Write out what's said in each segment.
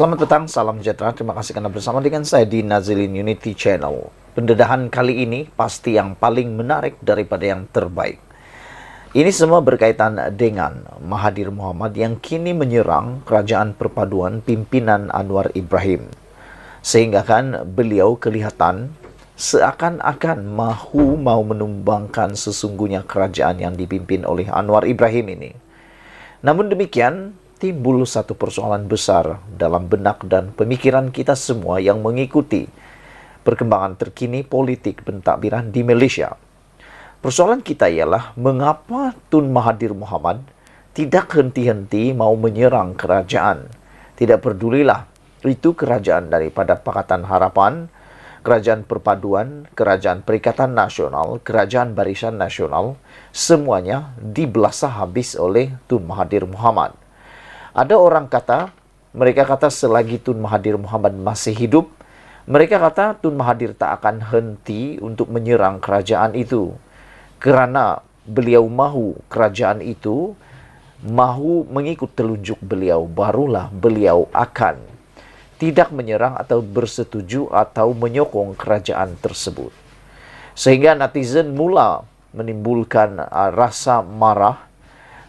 Selamat petang, salam sejahtera. Terima kasih karena bersama dengan saya di Nazilin Unity Channel. Pendedahan kali ini pasti yang paling menarik daripada yang terbaik. Ini semua berkaitan dengan Mahathir Mohamad yang kini menyerang kerajaan perpaduan pimpinan Anwar Ibrahim. Sehingga kan beliau kelihatan seakan-akan mau menumbangkan sesungguhnya kerajaan yang dipimpin oleh Anwar Ibrahim ini. Namun demikian, timbul satu persoalan besar dalam benak dan pemikiran kita semua yang mengikuti perkembangan terkini politik pentadbiran di Malaysia. Persoalan kita ialah mengapa Tun Mahathir Mohamad tidak henti-henti mau menyerang kerajaan. Tidak pedulilah itu kerajaan daripada Pakatan Harapan, Kerajaan Perpaduan, Kerajaan Perikatan Nasional, Kerajaan Barisan Nasional, semuanya dibelasah habis oleh Tun Mahathir Mohamad. Ada orang mereka kata selagi Tun Mahathir Mohamad masih hidup, mereka kata Tun Mahathir tak akan henti untuk menyerang kerajaan itu. Kerana beliau mahu kerajaan itu, mahu mengikut telunjuk beliau, barulah beliau akan tidak menyerang atau bersetuju atau menyokong kerajaan tersebut. Sehingga netizen mula menimbulkan rasa marah,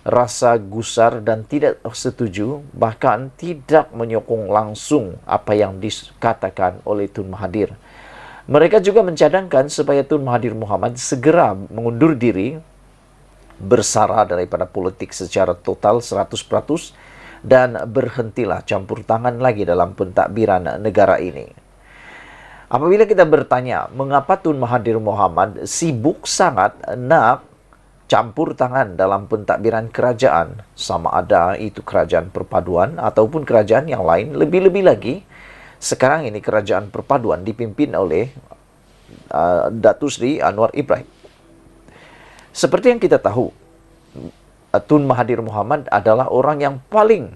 rasa gusar dan tidak setuju, bahkan tidak menyokong langsung apa yang dikatakan oleh Tun Mahathir. Mereka juga mencadangkan supaya Tun Mahathir Mohamad segera mengundur diri, bersara daripada politik secara total 100% dan berhentilah campur tangan lagi dalam pentadbiran negara ini. Apabila kita bertanya, mengapa Tun Mahathir Mohamad sibuk sangat nak campur tangan dalam pentadbiran kerajaan, sama ada itu kerajaan perpaduan ataupun kerajaan yang lain, lebih-lebih lagi sekarang ini kerajaan perpaduan dipimpin oleh Datuk Seri Anwar Ibrahim. Seperti yang kita tahu, Tun Mahathir Mohamad adalah orang yang paling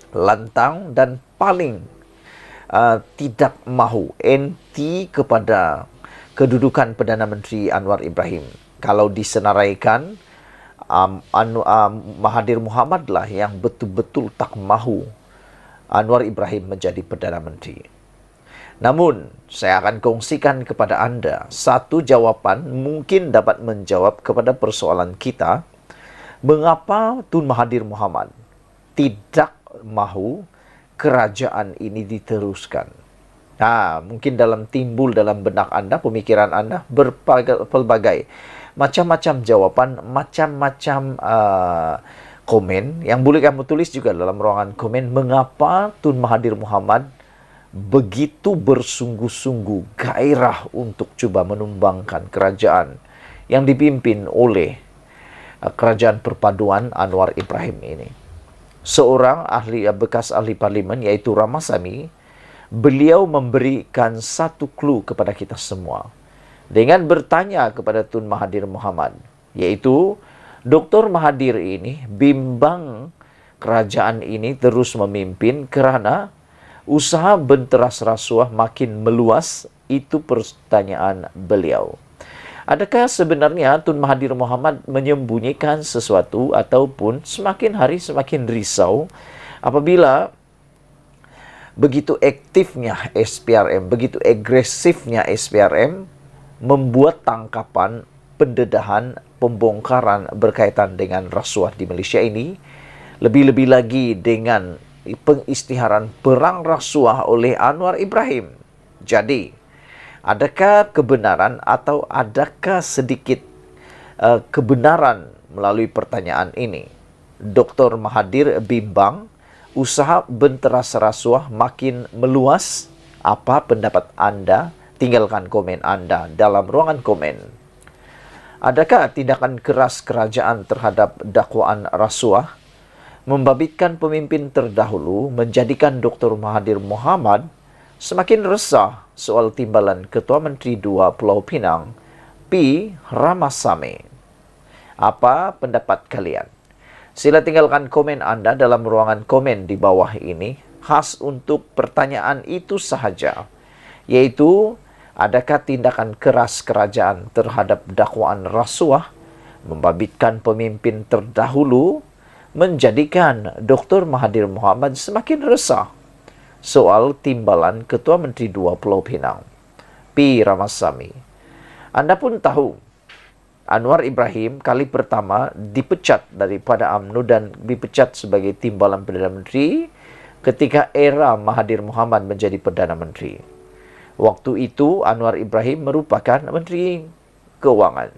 lantang dan paling tidak mahu anti kepada kedudukan Perdana Menteri Anwar Ibrahim. Kalau disenaraikan, Mahathir Mohamad lah yang betul-betul tak mahu Anwar Ibrahim menjadi Perdana Menteri. Namun, saya akan kongsikan kepada anda satu jawapan mungkin dapat menjawab kepada persoalan kita, mengapa Tun Mahathir Mohamad tidak mahu kerajaan ini diteruskan. Mungkin timbul dalam benak anda, pemikiran anda berbagai macam-macam jawapan, macam-macam komen yang boleh kamu tulis juga dalam ruangan komen. Mengapa Tun Mahathir Mohamad begitu bersungguh-sungguh gairah untuk cuba menumbangkan kerajaan yang dipimpin oleh kerajaan perpaduan Anwar Ibrahim ini. Seorang bekas ahli parlimen yaitu Ramasamy, beliau memberikan satu clue kepada kita semua dengan bertanya kepada Tun Mahathir Mohamad, yaitu Dr. Mahathir ini bimbang kerajaan ini terus memimpin kerana usaha benteras rasuah makin meluas. Itu pertanyaan beliau. Adakah sebenarnya Tun Mahathir Mohamad menyembunyikan sesuatu ataupun semakin hari semakin risau apabila begitu aktifnya SPRM, begitu agresifnya SPRM membuat tangkapan, pendedahan, pembongkaran berkaitan dengan rasuah di Malaysia ini, lebih-lebih lagi dengan pengisytiharan perang rasuah oleh Anwar Ibrahim. Jadi, adakah kebenaran atau adakah sedikit kebenaran melalui pertanyaan ini? Dr. Mahathir bimbang usaha benteras rasuah makin meluas. Apa pendapat anda? Tinggalkan komen anda dalam ruangan komen. Adakah tindakan keras kerajaan terhadap dakwaan rasuah membabitkan pemimpin terdahulu menjadikan Dr. Mahathir Mohamad semakin resah soal timbalan Ketua Menteri 2 Pulau Pinang, P. Ramasamy? Apa pendapat kalian? Sila tinggalkan komen anda dalam ruangan komen di bawah ini, khas untuk pertanyaan itu sahaja, yaitu adakah tindakan keras kerajaan terhadap dakwaan rasuah membabitkan pemimpin terdahulu menjadikan Dr. Mahathir Mohamad semakin resah soal timbalan Ketua Menteri 2 Pulau Pinang, P. Ramasamy. Anda pun tahu, Anwar Ibrahim kali pertama dipecat daripada UMNO dan dipecat sebagai timbalan Perdana Menteri ketika era Mahathir Mohamad menjadi Perdana Menteri. Waktu itu Anwar Ibrahim merupakan Menteri Keuangan.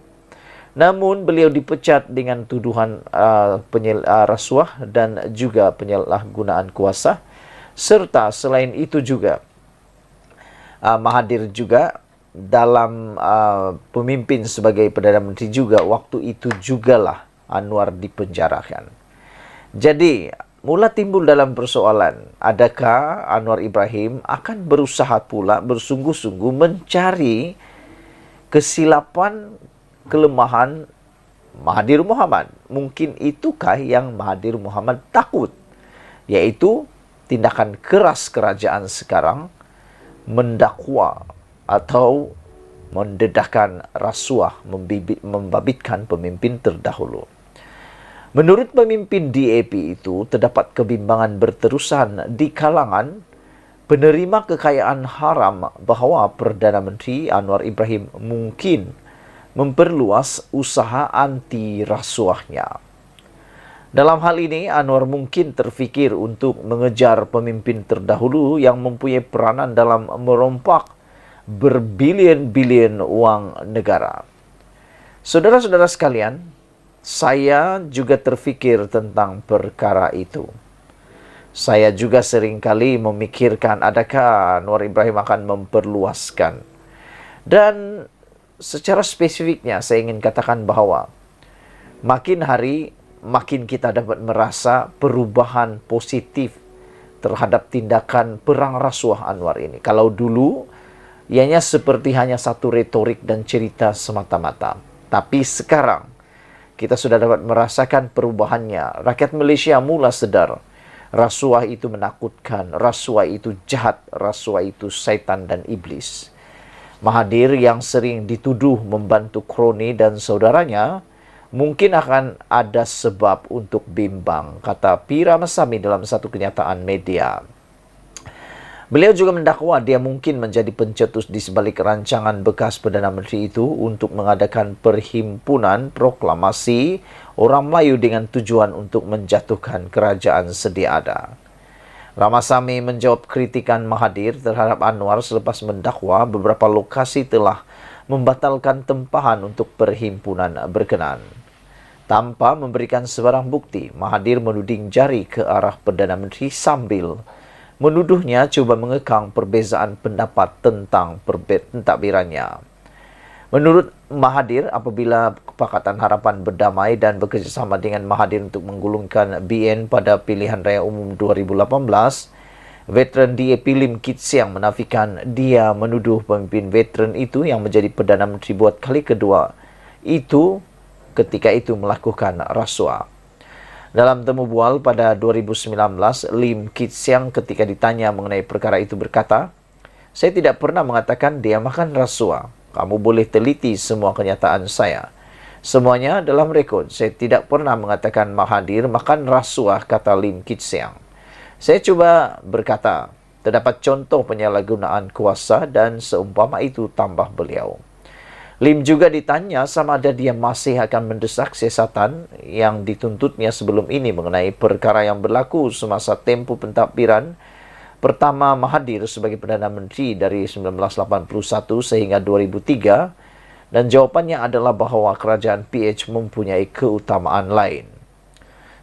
Namun beliau dipecat dengan tuduhan rasuah dan juga penyalahgunaan kuasa, serta selain itu juga Mahathir juga dalam pemimpin sebagai Perdana Menteri juga, waktu itu jugalah Anwar dipenjarakan. Jadi mula timbul dalam persoalan, adakah Anwar Ibrahim akan berusaha pula bersungguh-sungguh mencari kesilapan, kelemahan Mahathir Mohamad? Mungkin itukah yang Mahathir Mohamad takut, yaitu tindakan keras kerajaan sekarang mendakwa atau mendedahkan rasuah, membabitkan pemimpin terdahulu. Menurut pemimpin DAP itu, terdapat kebimbangan berterusan di kalangan penerima kekayaan haram bahawa Perdana Menteri Anwar Ibrahim mungkin memperluas usaha anti rasuahnya. Dalam hal ini, Anwar mungkin terfikir untuk mengejar pemimpin terdahulu yang mempunyai peranan dalam merompak berbilion-bilion wang negara. Saudara-saudara sekalian, saya juga terfikir tentang perkara itu. Saya juga seringkali memikirkan adakah Anwar Ibrahim akan memperluaskan. Dan secara spesifiknya saya ingin katakan bahawa makin hari makin kita dapat merasa perubahan positif terhadap tindakan perang rasuah Anwar ini. Kalau dulu ianya seperti hanya satu retorik dan cerita semata-mata, tapi sekarang kita sudah dapat merasakan perubahannya. Rakyat Malaysia mula sedar rasuah itu menakutkan, rasuah itu jahat, rasuah itu syaitan dan iblis. Mahathir yang sering dituduh membantu kroni dan saudaranya mungkin akan ada sebab untuk bimbang, kata P. Ramasamy dalam satu kenyataan media. Beliau juga mendakwa dia mungkin menjadi pencetus di sebalik rancangan bekas Perdana Menteri itu untuk mengadakan perhimpunan proklamasi orang Melayu dengan tujuan untuk menjatuhkan kerajaan sedia ada. Ramasamy menjawab kritikan Mahathir terhadap Anwar selepas mendakwa beberapa lokasi telah membatalkan tempahan untuk perhimpunan berkenaan. Tanpa memberikan sebarang bukti, Mahathir menuding jari ke arah Perdana Menteri sambil menuduhnya cuba mengekang perbezaan pendapat tentang pentadbirannya. Menurut Mahathir, apabila Pakatan Harapan berdamai dan bekerjasama dengan Mahathir untuk menggulungkan BN pada pilihan raya umum 2018, veteran DAP Lim Kit Siang menafikan dia menuduh pemimpin veteran itu yang menjadi Perdana Menteri buat kali kedua itu ketika itu melakukan rasuah. Dalam temu bual pada 2019, Lim Kit Siang ketika ditanya mengenai perkara itu berkata, "Saya tidak pernah mengatakan dia makan rasuah. Kamu boleh teliti semua kenyataan saya. Semuanya dalam rekod. Saya tidak pernah mengatakan Mahathir makan rasuah," kata Lim Kit Siang. Saya cuba berkata, terdapat contoh penyalahgunaan kuasa dan seumpama itu, tambah beliau. Lim juga ditanya sama ada dia masih akan mendesak siasatan yang dituntutnya sebelum ini mengenai perkara yang berlaku semasa tempoh pentadbiran pertama Mahathir sebagai Perdana Menteri dari 1981 sehingga 2003, dan jawapannya adalah bahawa kerajaan PH mempunyai keutamaan lain.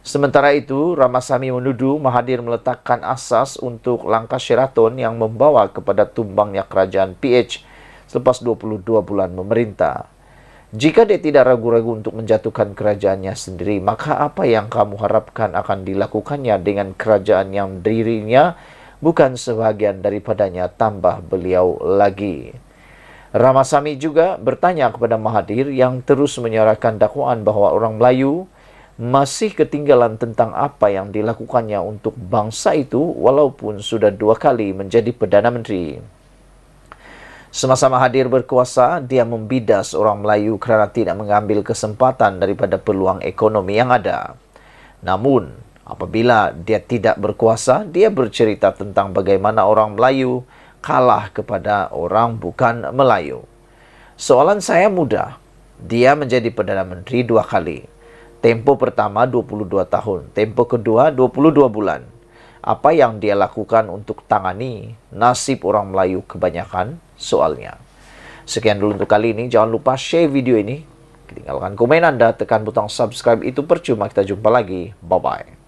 Sementara itu, Ramasamy menuduh Mahathir meletakkan asas untuk langkah Sheraton yang membawa kepada tumbangnya kerajaan PH selepas 22 bulan memerintah. Jika dia tidak ragu-ragu untuk menjatuhkan kerajaannya sendiri, maka apa yang kamu harapkan akan dilakukannya dengan kerajaan yang dirinya bukan sebahagian daripadanya, tambah beliau lagi. Ramasamy juga bertanya kepada Mahathir yang terus menyuarakan dakwaan bahawa orang Melayu masih ketinggalan tentang apa yang dilakukannya untuk bangsa itu walaupun sudah 2 kali menjadi Perdana Menteri. Semasa Mahathir berkuasa, dia membidas orang Melayu kerana tidak mengambil kesempatan daripada peluang ekonomi yang ada. Namun, Apabila dia tidak berkuasa, dia bercerita tentang bagaimana orang Melayu kalah kepada orang bukan Melayu. Soalan saya mudah. Dia menjadi Perdana Menteri 2 kali. Tempo pertama 22 tahun, tempo kedua 22 bulan. Apa yang dia lakukan untuk tangani nasib orang Melayu kebanyakan? Soalnya. Sekian dulu untuk kali ini. Jangan lupa share video ini. Tinggalkan komen Anda, tekan butang subscribe, itu percuma. Kita jumpa lagi. Bye-bye.